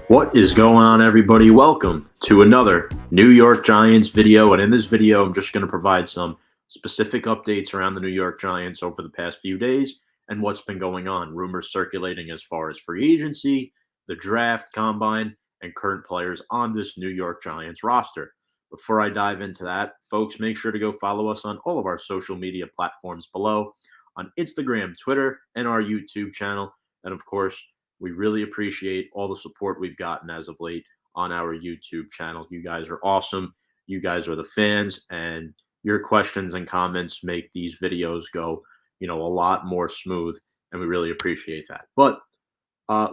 What is going on, everybody? Welcome to another New York Giants video. And in this video, I'm just going to provide some specific updates around the New York Giants over the past few days and what's been going on. Rumors circulating as far as free agency, the draft, combine, and current players on this New York Giants roster. Before I dive into that, folks, make sure to go follow us on all of our social media platforms below on Instagram, Twitter, and our YouTube channel. And of course, we really appreciate all the support we've gotten as of late on our YouTube channel. You guys are awesome. You guys are the fans, and your questions and comments make these videos go, a lot more smooth, and we really appreciate that. But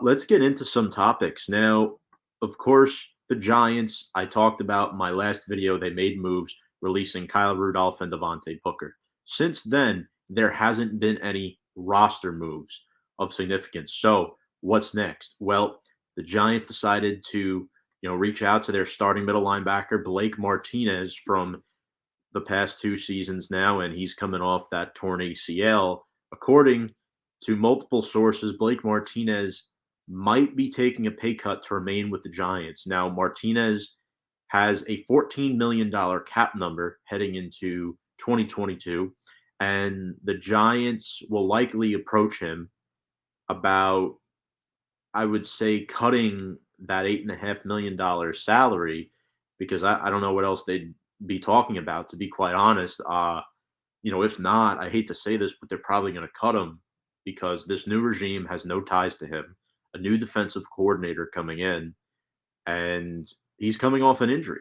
let's get into some topics. Now, of course, the Giants, I talked about in my last video, they made moves releasing Kyle Rudolph and Devontae Booker. Since then, there hasn't been any roster moves of significance. So, what's next? Well, the Giants decided to, reach out to their starting middle linebacker, Blake Martinez, from the past two seasons now, and he's coming off that torn ACL. According to multiple sources, Blake Martinez might be taking a pay cut to remain with the Giants. Now, Martinez has a $14 million cap number heading into 2022, and the Giants will likely approach him about, I would say, cutting that $8.5 million salary, because I don't know what else they'd be talking about, to be quite honest. If not, I hate to say this, but they're probably going to cut him because this new regime has no ties to him, a new defensive coordinator coming in, and he's coming off an injury.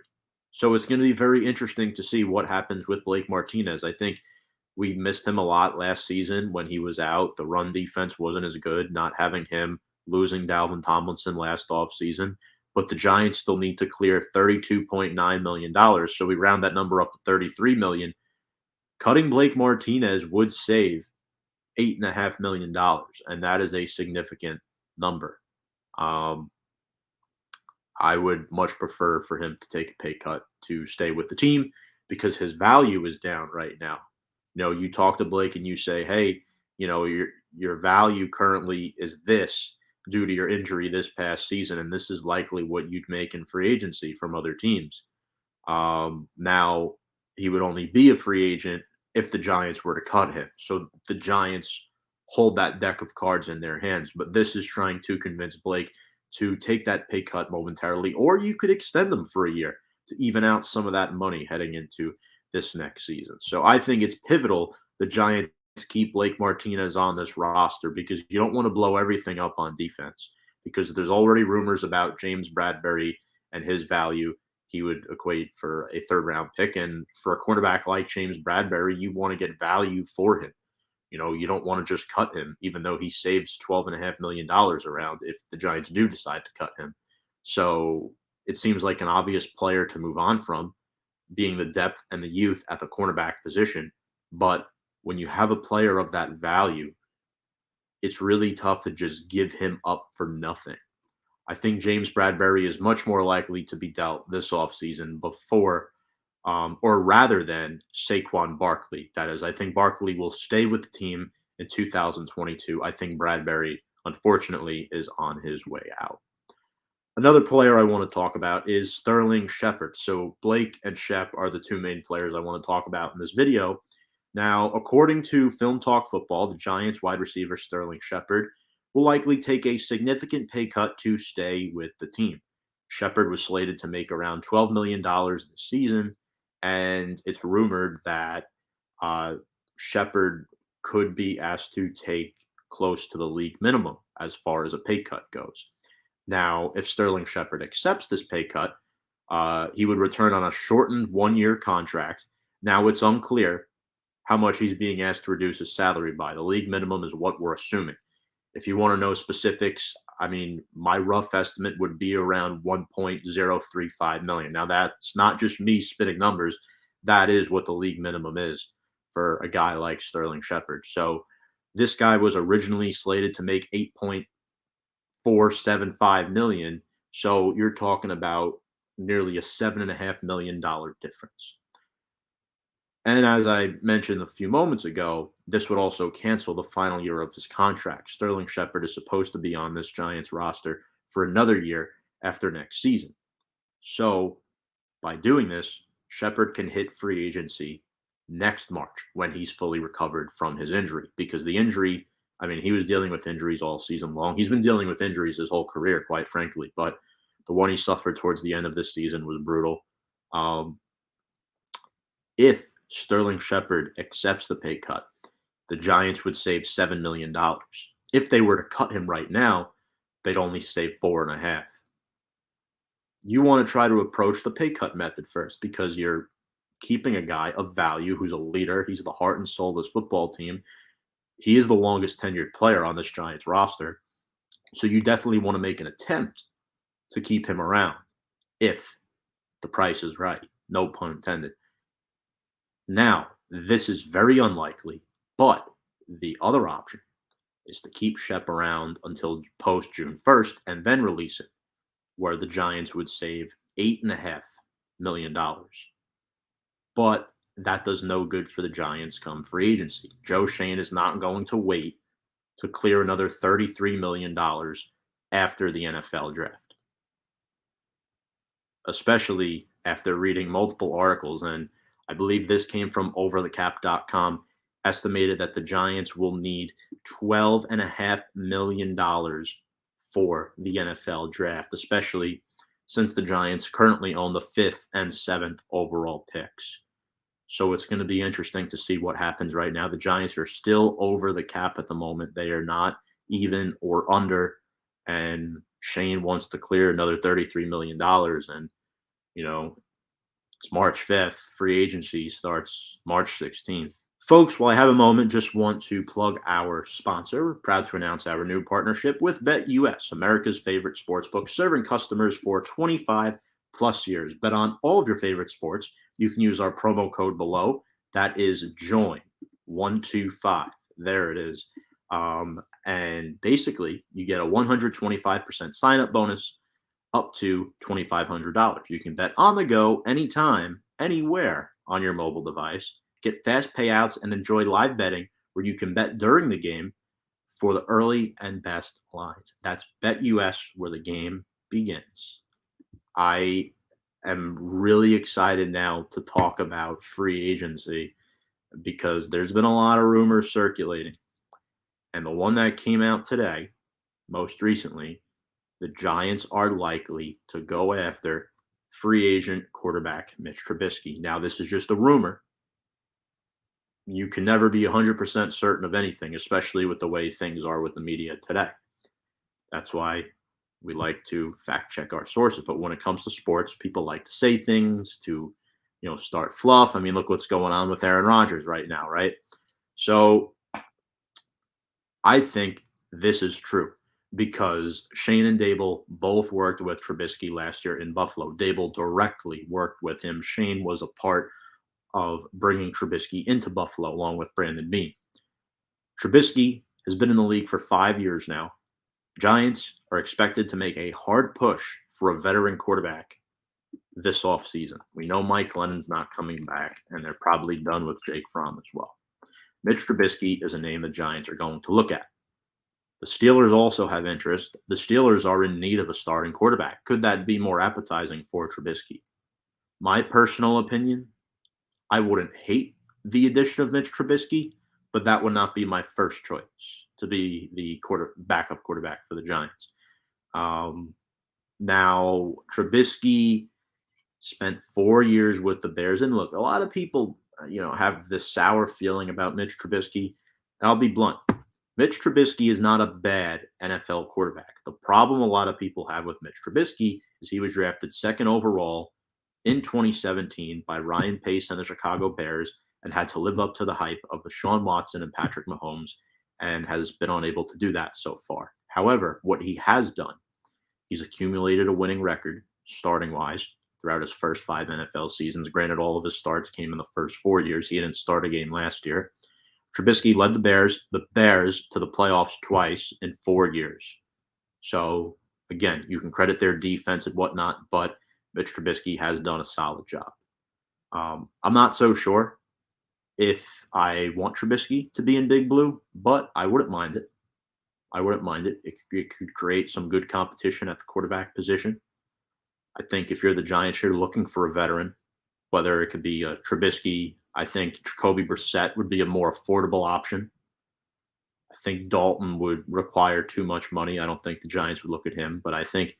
So it's going to be very interesting to see what happens with Blake Martinez. I think we missed him a lot last season when he was out. The run defense wasn't as good, not having him, losing Dalvin Tomlinson last offseason. But the Giants still need to clear $32.9 million. So we round that number up to $33 million. Cutting Blake Martinez would save $8.5 million, and that is a significant number. I would much prefer for him to take a pay cut to stay with the team because his value is down right now. You talk to Blake and you say, hey, your value currently is this due to your injury this past season, and this is likely what you'd make in free agency from other teams. Now, he would only be a free agent if the Giants were to cut him. So the Giants hold that deck of cards in their hands. But this is trying to convince Blake to take that pay cut momentarily, or you could extend them for a year to even out some of that money heading into this next season. So I think it's pivotal the Giants keep Blake Martinez on this roster because you don't want to blow everything up on defense, because there's already rumors about James Bradberry and his value. He would equate for a third-round pick. And for a quarterback like James Bradberry, you want to get value for him. You don't want to just cut him, even though he saves $12.5 million around if the Giants do decide to cut him. So it seems like an obvious player to move on from, being the depth and the youth at the cornerback position. But when you have a player of that value, it's really tough to just give him up for nothing. I think James Bradberry is much more likely to be dealt this offseason before, or rather than Saquon Barkley. That is, I think Barkley will stay with the team in 2022. I think Bradberry, unfortunately, is on his way out. Another player I want to talk about is Sterling Shepard. So Blake and Shep are the two main players I want to talk about in this video. Now, according to Film Talk Football, the Giants wide receiver Sterling Shepard will likely take a significant pay cut to stay with the team. Shepard was slated to make around $12 million this season, and it's rumored that Shepard could be asked to take close to the league minimum as far as a pay cut goes. Now, if Sterling Shepard accepts this pay cut, he would return on a shortened one-year contract. Now, it's unclear how much he's being asked to reduce his salary by. The league minimum is what we're assuming. If you want to know specifics, my rough estimate would be around $1.035 million. Now, that's not just me spitting numbers. That is what the league minimum is for a guy like Sterling Shepard. So this guy was originally slated to make $8.475 million. So you're talking about nearly a $7.5 million difference. And as I mentioned a few moments ago, this would also cancel the final year of his contract. Sterling Shepard is supposed to be on this Giants roster for another year after next season. So by doing this, Shepard can hit free agency next March when he's fully recovered from his injury. Because the injury, I mean, he was dealing with injuries all season long. He's been dealing with injuries his whole career, quite frankly. But the one he suffered towards the end of this season was brutal. If Sterling Shepard accepts the pay cut, the Giants would save $7 million. If they were to cut him right now, they'd only save 4.5. You want to try to approach the pay cut method first because you're keeping a guy of value who's a leader. He's the heart and soul of this football team. He is the longest tenured player on this Giants roster. So you definitely want to make an attempt to keep him around if the price is right. No pun intended. Now, this is very unlikely, but the other option is to keep Shep around until post June 1st and then release it, where the Giants would save $8.5 million. But that does no good for the Giants come free agency. Joe Schoen is not going to wait to clear another $33 million after the NFL draft, especially after reading multiple articles. And I believe this came from overthecap.com, estimated that the Giants will need $12.5 million for the NFL draft, especially since the Giants currently own the 5th and 7th overall picks. So it's going to be interesting to see what happens right now. The Giants are still over the cap at the moment. They are not even or under, and Schoen wants to clear another $33 million. And, you know, it's March 5th. Free agency starts March 16th. Folks, while I have a moment, just want to plug our sponsor. We're proud to announce our new partnership with BetUS, America's favorite sportsbook, serving customers for 25 plus years. Bet on all of your favorite sports. You can use our promo code below. That is JOIN125. There it is. And basically, you get a 125% sign-up bonus up to $2,500. You can bet on the go, anytime, anywhere on your mobile device. Get fast payouts and enjoy live betting where you can bet during the game for the early and best lines. That's BetUS, where the game begins. I am really excited now to talk about free agency because there's been a lot of rumors circulating. And the one that came out today, most recently, the Giants are likely to go after free agent quarterback Mitch Trubisky. Now, this is just a rumor. You can never be 100% certain of anything, especially with the way things are with the media today. That's why we like to fact check our sources. But when it comes to sports, people like to say things to, start fluff. I mean, look what's going on with Aaron Rodgers right now, right? So I think this is true because Schoen and Dable both worked with Trubisky last year in Buffalo. Dable directly worked with him. Schoen was a part of bringing Trubisky into Buffalo along with Brandon Beane. Trubisky has been in the league for 5 years now. Giants are expected to make a hard push for a veteran quarterback this offseason. We know Mike Glennon's not coming back, and they're probably done with Jake Fromm as well. Mitch Trubisky is a name the Giants are going to look at. The Steelers also have interest. The Steelers are in need of a starting quarterback. Could that be more appetizing for Trubisky? My personal opinion, I wouldn't hate the addition of Mitch Trubisky, but that would not be my first choice to be the backup quarterback for the Giants. Now, Trubisky spent 4 years with the Bears. And look, a lot of people, have this sour feeling about Mitch Trubisky. I'll be blunt. Mitch Trubisky is not a bad NFL quarterback. The problem a lot of people have with Mitch Trubisky is he was drafted second overall in 2017 by Ryan Pace and the Chicago Bears and had to live up to the hype of Deshaun Watson and Patrick Mahomes and has been unable to do that so far. However, what he has done, he's accumulated a winning record starting-wise throughout his first 5 NFL seasons. Granted, all of his starts came in the first 4 years. He didn't start a game last year. Trubisky led the Bears to the playoffs twice in 4 years. So, again, you can credit their defense and whatnot, but Mitch Trubisky has done a solid job. I'm not so sure if I want Trubisky to be in Big Blue, but I wouldn't mind it. It could create some good competition at the quarterback position. I think if you're the Giants, you're looking for a veteran, whether it could be Trubisky. I think Jacoby Brissett would be a more affordable option. I think Dalton would require too much money. I don't think the Giants would look at him, but I think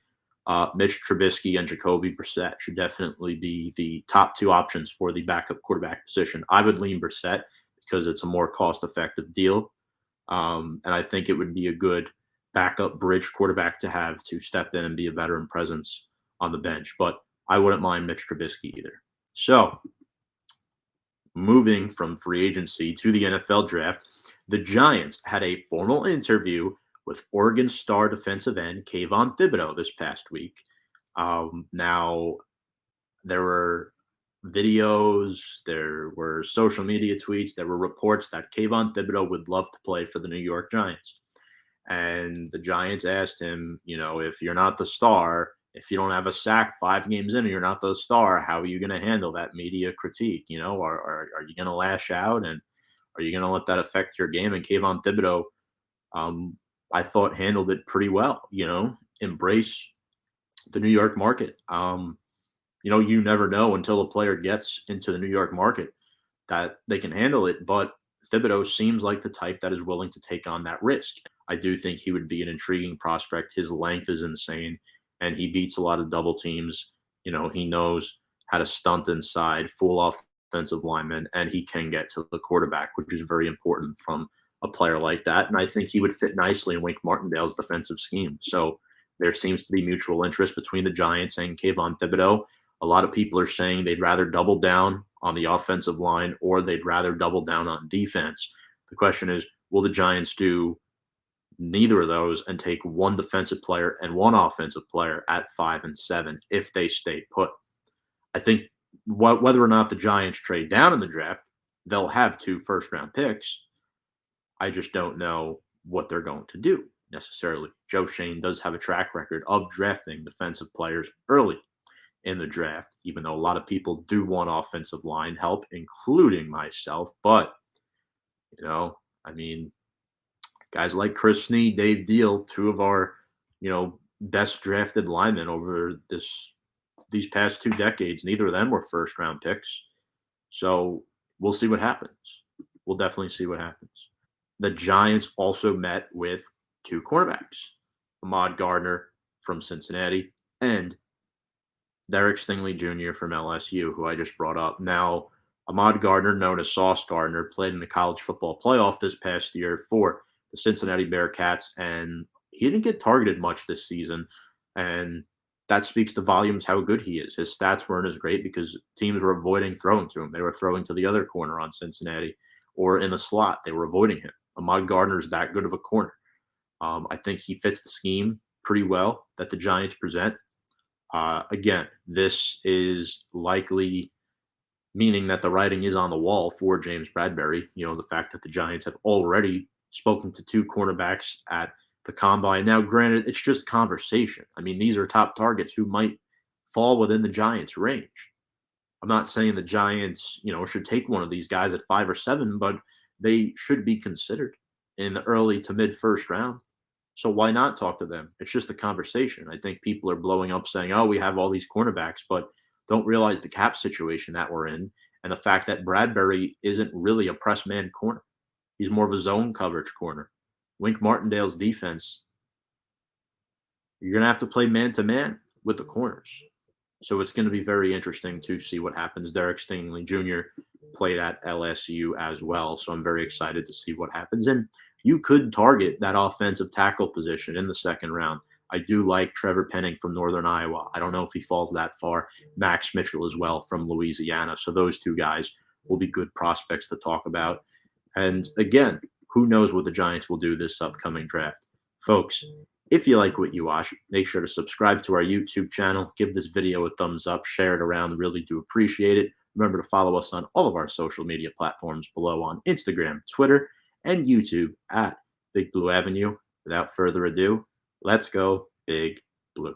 Mitch Trubisky and Jacoby Brissett should definitely be the top two options for the backup quarterback position. I would lean Brissett because it's a more cost-effective deal, and I think it would be a good backup bridge quarterback to have to step in and be a veteran presence on the bench. But I wouldn't mind Mitch Trubisky either. So moving from free agency to the NFL draft, the Giants had a formal interview with Oregon star defensive end Kayvon Thibodeau this past week. Now, there were videos, there were social media tweets, there were reports that Kayvon Thibodeau would love to play for the New York Giants. And the Giants asked him, if you're not the star, if you don't have a sack 5 games in and you're not the star, how are you going to handle that media critique? Are you going to lash out, and are you going to let that affect your game? And Kayvon Thibodeau, I thought, handled it pretty well. Embrace the New York market. You never know until a player gets into the New York market that they can handle it. But Thibodeau seems like the type that is willing to take on that risk. I do think he would be an intriguing prospect. His length is insane, and he beats a lot of double teams. He knows how to stunt inside, fool offensive linemen, and he can get to the quarterback, which is very important from a player like that. And I think he would fit nicely in Wink Martindale's defensive scheme. So there seems to be mutual interest between the Giants and Kayvon Thibodeau. A lot of people are saying they'd rather double down on the offensive line or they'd rather double down on defense. The question is, will the Giants do neither of those and take one defensive player and one offensive player at 5 and 7 if they stay put? I think whether or not the Giants trade down in the draft, they'll have 2 first-round picks. I just don't know what they're going to do necessarily. Joe Schoen does have a track record of drafting defensive players early in the draft, even though a lot of people do want offensive line help, including myself. But, guys like Chris Snead, Dave Deal, 2 of our, best drafted linemen over these past 2 decades, neither of them were first-round picks. So we'll see what happens. We'll definitely see what happens. The Giants also met with 2 cornerbacks, Ahmad Gardner from Cincinnati and Derek Stingley Jr. from LSU, who I just brought up. Now, Ahmad Gardner, known as Sauce Gardner, played in the college football playoff this past year for the Cincinnati Bearcats, and he didn't get targeted much this season, and that speaks to volumes how good he is. His stats weren't as great because teams were avoiding throwing to him. They were throwing to the other corner on Cincinnati or in the slot. They were avoiding him. Ahmad Gardner is that good of a corner. I think he fits the scheme pretty well that the Giants present. Again, this is likely meaning that the writing is on the wall for James Bradberry. The fact that the Giants have already spoken to 2 cornerbacks at the combine. Now, granted, it's just conversation. These are top targets who might fall within the Giants' range. I'm not saying the Giants, should take one of these guys at 5 or 7, but they should be considered in the early to mid first round. So why not talk to them? It's just a conversation. I think people are blowing up saying, we have all these cornerbacks, but don't realize the cap situation that we're in and the fact that Bradberry isn't really a press man corner. He's more of a zone coverage corner. Wink Martindale's defense, you're going to have to play man-to-man with the corners. So it's going to be very interesting to see what happens. Derek Stingley Jr. played at LSU as well, so I'm very excited to see what happens. And you could target that offensive tackle position in the second round. I do like Trevor Penning from Northern Iowa. I don't know if he falls that far. Max Mitchell as well from Louisiana. So those 2 guys will be good prospects to talk about. And again, who knows what the Giants will do this upcoming draft. Folks, if you like what you watch, make sure to subscribe to our YouTube channel. Give this video a thumbs up. Share it around. Really do appreciate it. Remember to follow us on all of our social media platforms below on Instagram, Twitter, and YouTube at Big Blue Avenue. Without further ado, let's go Big Blue.